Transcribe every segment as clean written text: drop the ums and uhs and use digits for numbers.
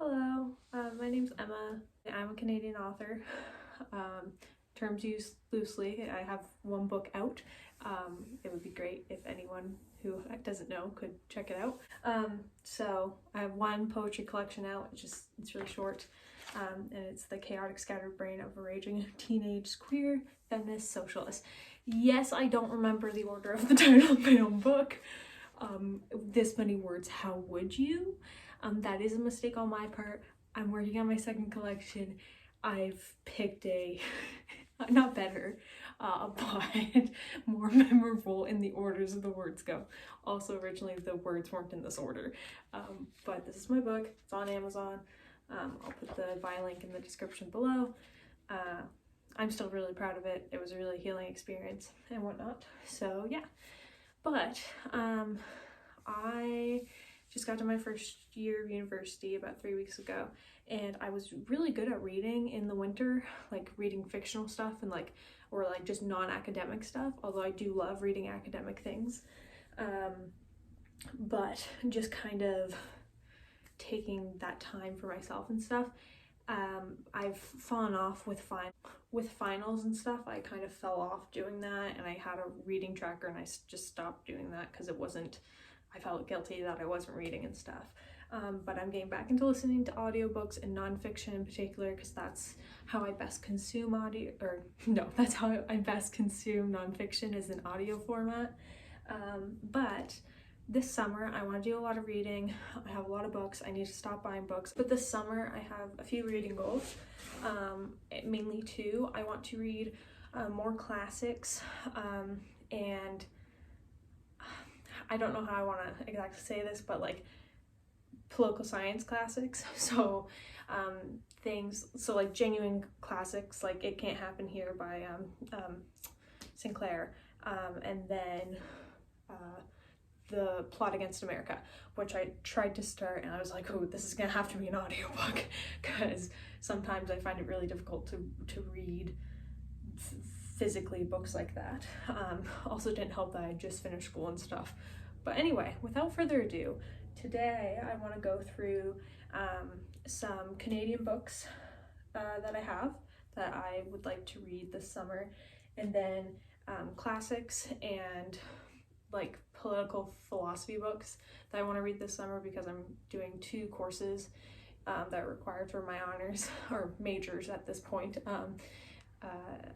Hello, my name's Emma. I'm a Canadian author. Terms used loosely. I have one book out. It would be great if anyone who doesn't know could check it out. So I have one poetry collection out. It's really short, and it's The Chaotic Scattered Brain of a Raging Teenage Queer Feminist Socialist. Yes, I don't remember the order of the title of my own book. This many words, how would you? That is a mistake on my part. I'm working on my second collection. I've picked a, not better, but more memorable in the orders of the words go. Also, originally the words weren't in this order. But this is my book. It's on Amazon. I'll put the buy link in the description below. I'm still really proud of it. It was a really healing experience and whatnot. So yeah. But I just got to my first year of university about 3 weeks ago, and I was really good at reading in the winter, like reading fictional stuff and or just non-academic stuff, although I do love reading academic things. But just kind of taking that time for myself and stuff. I've fallen off with finals and stuff. I kind of fell off doing that, and I had a reading tracker and I just stopped doing that because I felt guilty that I wasn't reading and stuff. But I'm getting back into listening to audiobooks and nonfiction in particular, because that's how I best consume that's how I best consume nonfiction, is in audio format. But this summer I want to do a lot of reading. I have a lot of books. I need to stop buying books. But this summer I have a few reading goals, mainly two. I want to read more classics, and I don't know how I want to exactly say this, but political science classics. So genuine classics, like It Can't Happen Here by Sinclair, and then The Plot Against America, which I tried to start and I was like, oh, this is gonna have to be an audiobook, because sometimes I find it really difficult to read physically books like that. Also didn't help that I just finished school and stuff. But anyway, without further ado, today I want to go through some Canadian books that I have that I would like to read this summer, and then classics and political philosophy books that I want to read this summer, because I'm doing two courses that are required for my honors, or majors at this point,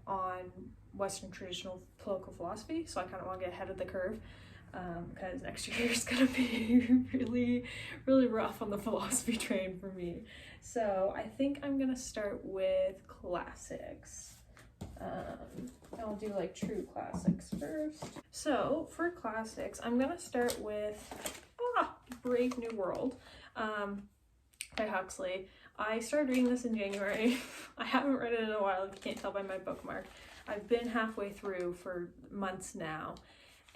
on Western traditional political philosophy. So I kind of want to get ahead of the curve, because next year is going to be really, really rough on the philosophy train for me. So I think I'm going to start with classics. I'll do true classics first. So for classics, I'm going to start with Brave New World by Huxley. I started reading this in January. I haven't read it in a while, if you can't tell by my bookmark. I've been halfway through for months now,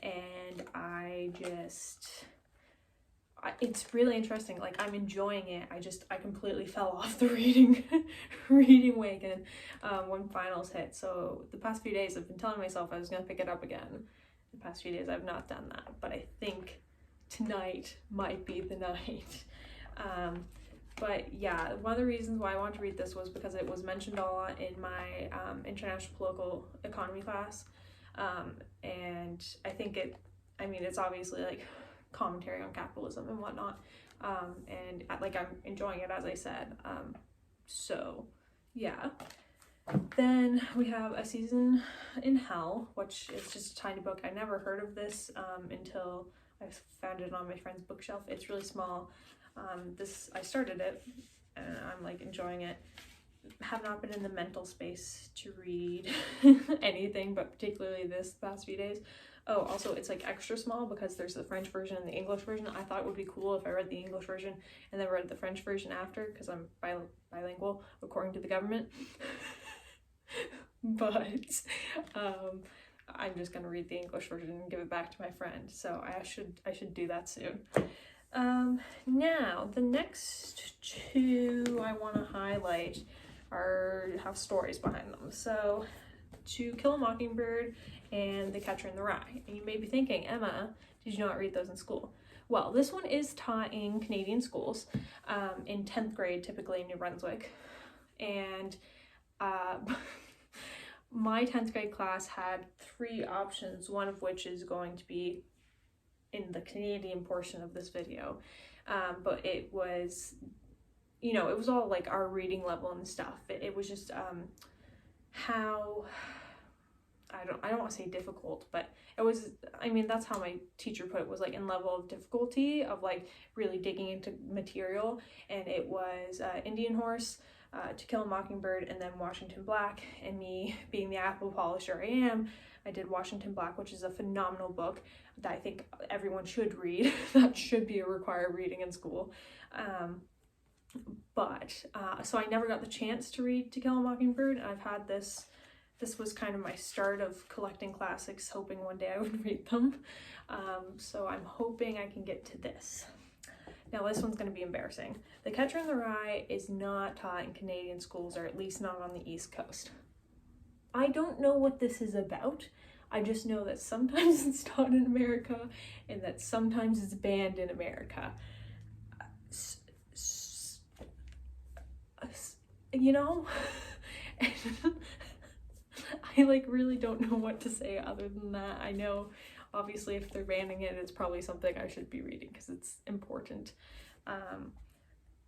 and it's really interesting. I'm enjoying it. I completely fell off the reading wagon when finals hit. So the past few days I've been telling myself I was gonna pick it up again. The past few days I've not done that, but I think tonight might be the night. But yeah, one of the reasons why I wanted to read this was because it was mentioned a lot in my international political economy class, and I think it's obviously commentary on capitalism and whatnot, and I'm enjoying it, as I said. So yeah. Then we have A Season in Hell, which is just a tiny book. I never heard of this until I found it on my friend's bookshelf. It's really small. I started it and I'm enjoying it. Have not been in the mental space to read anything, but particularly this past few days. Oh, also it's extra small because there's the French version and the English version. I thought it would be cool if I read the English version and then read the French version after, because I'm bilingual according to the government. But I'm just gonna read the English version and give it back to my friend. So I should do that soon. Now the next two I want to highlight have stories behind them. So To Kill a Mockingbird and The Catcher in the Rye. And you may be thinking, Emma, did you not read those in school? well, this one is taught in Canadian schools, in 10th grade, typically in New Brunswick. And my 10th grade class had 3 options, one of which is going to be in the Canadian portion of this video. But it was, you know, it was all like our reading level and stuff. It was just how, I don't want to say difficult, but it was, I mean, that's how my teacher put it, was like in level of difficulty of like really digging into material. And it was Indian Horse, To Kill a Mockingbird, and then Washington Black. And me being the apple polisher I am, I did Washington Black, which is a phenomenal book that I think everyone should read. That should be a required reading in school. So I never got the chance to read To Kill a Mockingbird. I've had this was kind of my start of collecting classics, hoping one day I would read them. So I'm hoping I can get to this. Now this one's going to be embarrassing. The Catcher in the Rye is not taught in Canadian schools, or at least not on the East Coast. I don't know what this is about. I just know that sometimes it's taught in America and that sometimes it's banned in America. You know? I like really don't know what to say other than that. I know obviously if they're banning it, it's probably something I should be reading because it's important.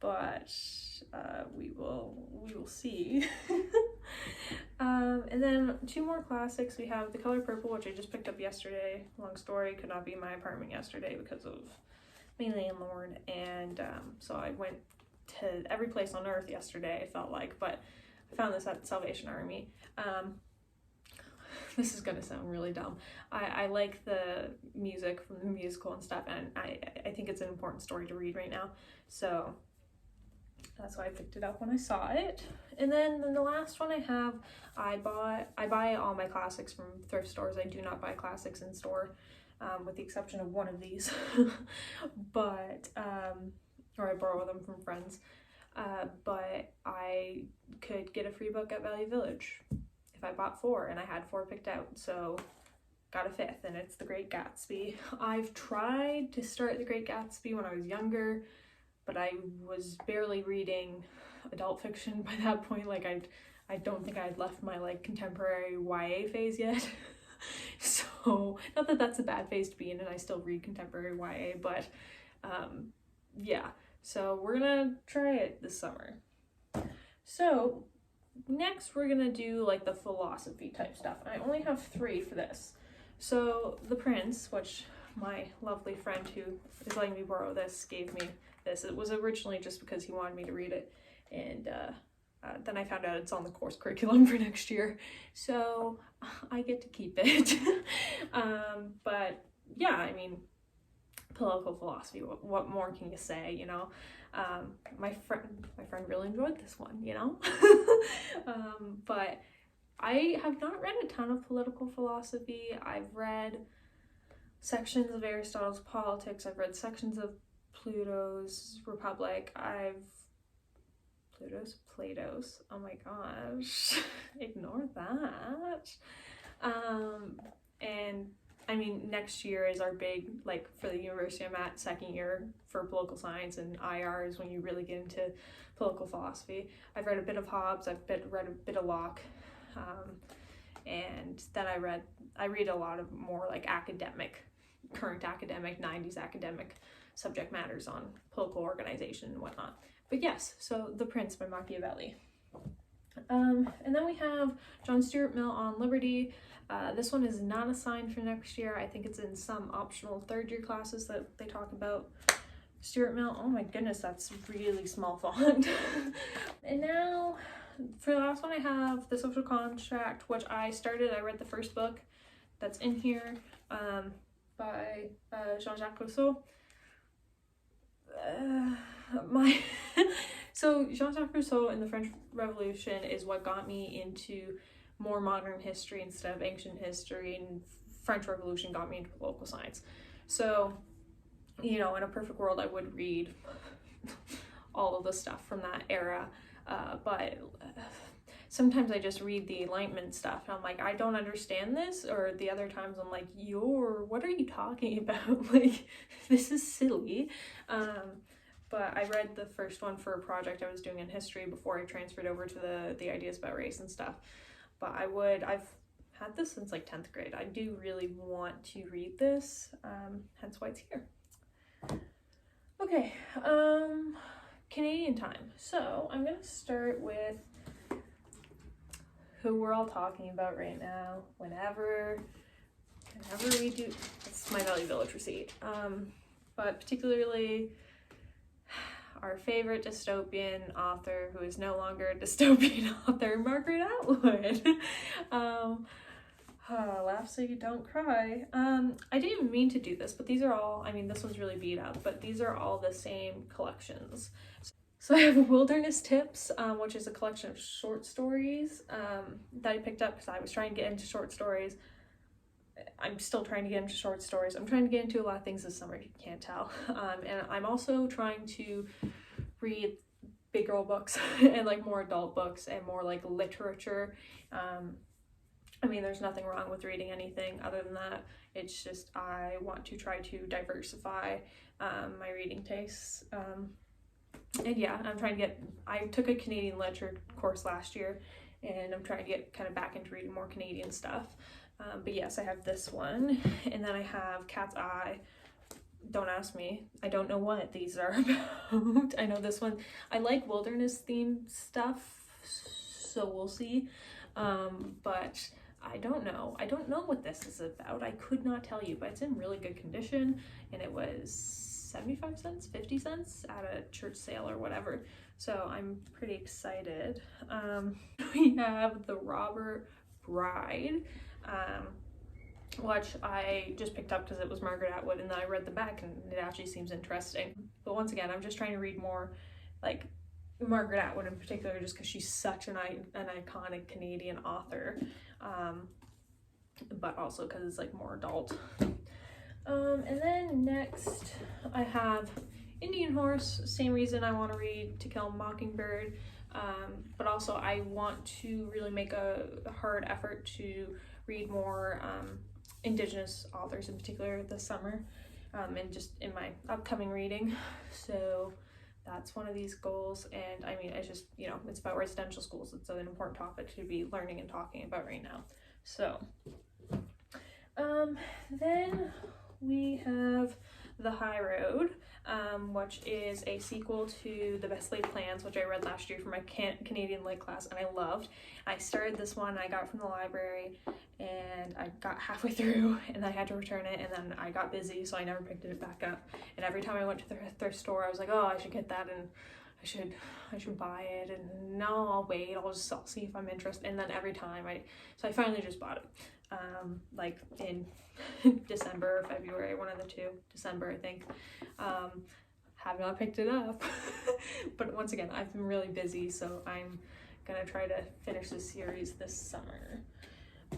But we will see. And then 2 more classics. We have The Color Purple, which I just picked up yesterday. Long story, could not be in my apartment yesterday because of my landlord. And so I went to every place on earth yesterday, I felt like, but I found this at Salvation Army. This is gonna sound really dumb. I like the music from the musical and stuff, and I think it's an important story to read right now. So that's why I picked it up when I saw it. And then the last one I have, I buy all my classics from thrift stores. I do not buy classics in store, with the exception of one of these. But or I borrow them from friends. But I could get a free book at Value Village if I bought 4, and I had 4 picked out, so got a 5th, and it's The Great Gatsby. I've tried to start The Great Gatsby when I was younger, but I was barely reading adult fiction by that point. Like I don't think I'd left my like contemporary YA phase yet. So not that that's a bad phase to be in, and I still read contemporary YA, but yeah, so we're gonna try it this summer. So next we're gonna do like the philosophy type stuff. I only have 3 for this. So The Prince, which my lovely friend who is letting me borrow this gave me this. It was originally just because he wanted me to read it, and then I found out it's on the course curriculum for next year, so I get to keep it. But yeah, I mean, political philosophy, what more can you say, you know? My friend really enjoyed this one, you know? But I have not read a ton of political philosophy. I've read sections of Aristotle's Politics, I've read sections of Plato's Republic, Plato's, oh my gosh, ignore that. And I mean, next year is our big, like for the university I'm at, 2nd year for political science, and IR is when you really get into political philosophy. I've read a bit of Hobbes, I've read a bit of Locke, and then I read a lot of more like current academic, 90s academic subject matters on political organization and whatnot. But yes, so The Prince by Machiavelli. And then we have John Stuart Mill on Liberty. This one is not assigned for next year. I think it's in some optional 3rd year classes that they talk about Stuart Mill. Oh my goodness, that's really small font. And now for the last one I have The Social Contract, which I read the first book that's in here, by Jean-Jacques Rousseau. So Jean-Jacques Rousseau in the French Revolution is what got me into more modern history instead of ancient history, and French Revolution got me into political science. So, you know, in a perfect world I would read all of the stuff from that era, but sometimes I just read the Enlightenment stuff and I'm like, I don't understand this, or the other times I'm like, what are you talking about? Like, this is silly. But I read the first one for a project I was doing in history before I transferred over to the ideas about race and stuff. But I've had this since like 10th grade. I do really want to read this, hence why it's here. Okay, Canadian time. So I'm gonna start with who we're all talking about right now. Whenever we do, it's my Value Village receipt. But particularly our favorite dystopian author, who is no longer a dystopian author, Margaret Atwood. Laugh so you don't cry. I didn't even mean to do this, but these are all, I mean, this one's really beat up, but these are all the same collections. So I have Wilderness Tips, which is a collection of short stories that I picked up because I was trying to get into short stories. I'm still trying to get into short stories. I'm trying to get into a lot of things this summer, if you can't tell. And I'm also trying to read big girl books and like more adult books and more like literature. I mean, there's nothing wrong with reading anything other than that. It's just I want to try to diversify my reading tastes. And yeah, I took a Canadian literature course last year, and I'm trying to get kind of back into reading more Canadian stuff. But yes, I have this one, and then I have Cat's Eye. Don't ask me. I don't know what these are about. I know this one. I like wilderness themed stuff, so we'll see. But I don't know. I don't know what this is about. I could not tell you, but it's in really good condition, and it was 75 cents, 50 cents at a church sale or whatever. So I'm pretty excited. We have The Robber Bride, which I just picked up because it was Margaret Atwood, and then I read the back and it actually seems interesting. But once again, I'm just trying to read more like Margaret Atwood in particular, just because she's such an iconic Canadian author, but also because it's like more adult. And then next I have Indian Horse. Same reason I want to read To Kill a Mockingbird, but also I want to really make a hard effort to read more Indigenous authors in particular this summer, and just in my upcoming reading. So that's one of these goals, and I mean, it's just, you know, it's about residential schools. It's an important topic to be learning and talking about right now. So then we have The High Road, which is a sequel to The Best Laid Plans, which I read last year for my Canadian Lit class, and I loved. I started this one, I got it from the library, and I got halfway through, and I had to return it, and then I got busy, so I never picked it back up. And every time I went to the thrift store, I was like, oh, I should get that, and I should buy it, and no, I'll wait, I'll see if I'm interested. And then every time so I finally just bought it, like in December or February, one of the two. December, I think. Have not picked it up. But once again, I've been really busy, so I'm gonna try to finish this series this summer.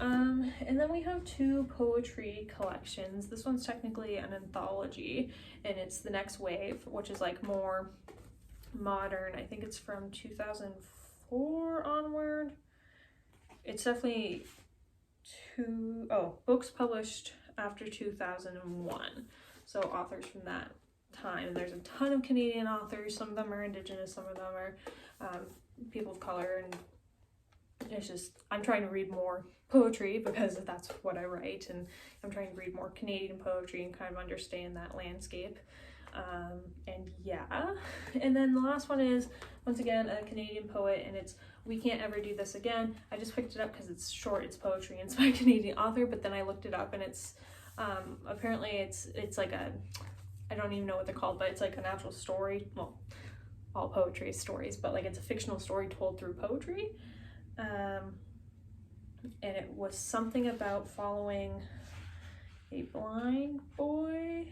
And then we have two poetry collections. This one's technically an anthology, and it's The Next Wave, which is like more modern. I think it's from 2004 onward. It's definitely books published after 2001, so authors from that time. And there's a ton of Canadian authors. Some of them are Indigenous, some of them are people of color, and it's just, I'm trying to read more poetry because that's what I write, and I'm trying to read more Canadian poetry and kind of understand that landscape. And yeah, and then the last one is, once again, a Canadian poet, and it's We Can't Ever Do This Again. I just picked it up because it's short, it's poetry, and it's by a Canadian author, but then I looked it up, and it's apparently it's like a, I don't even know what they're called, but it's like an actual story. Well, all poetry is stories, but like it's a fictional story told through poetry. And it was something about following a blind boy.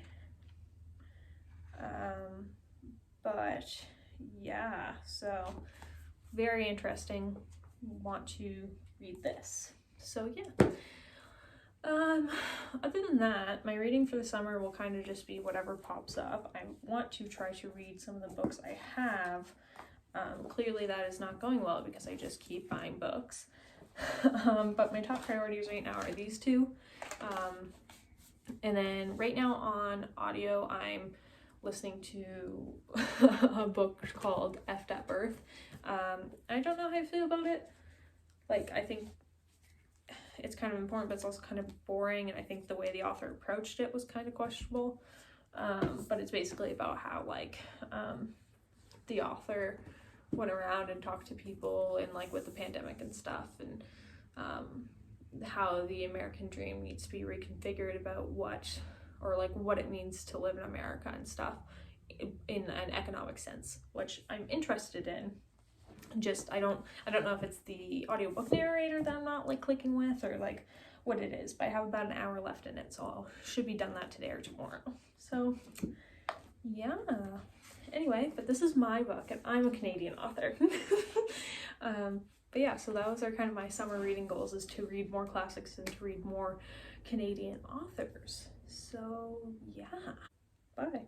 But yeah, so very interesting. Want to read this. So yeah. Other than that, my reading for the summer will kind of just be whatever pops up. I want to try to read some of the books I have Clearly that is not going well because I just keep buying books. But my top priorities right now are these two. And then right now on audio, I'm listening to a book called Effed at Birth. I don't know how I feel about it. Like, I think it's kind of important, but it's also kind of boring, and I think the way the author approached it was kind of questionable. But it's basically about how, like, the author went around and talked to people and, like, with the pandemic and stuff, and how the American dream needs to be reconfigured about what it means to live in America and stuff in an economic sense, which I'm interested in. Just I don't know if it's the audiobook narrator that I'm not like clicking with, or like what it is, but I have about an hour left in it, so I should be done that today or tomorrow. So yeah, anyway, but this is my book and I'm a Canadian author. But yeah, so those are kind of my summer reading goals, is to read more classics and to read more Canadian authors. So yeah, bye.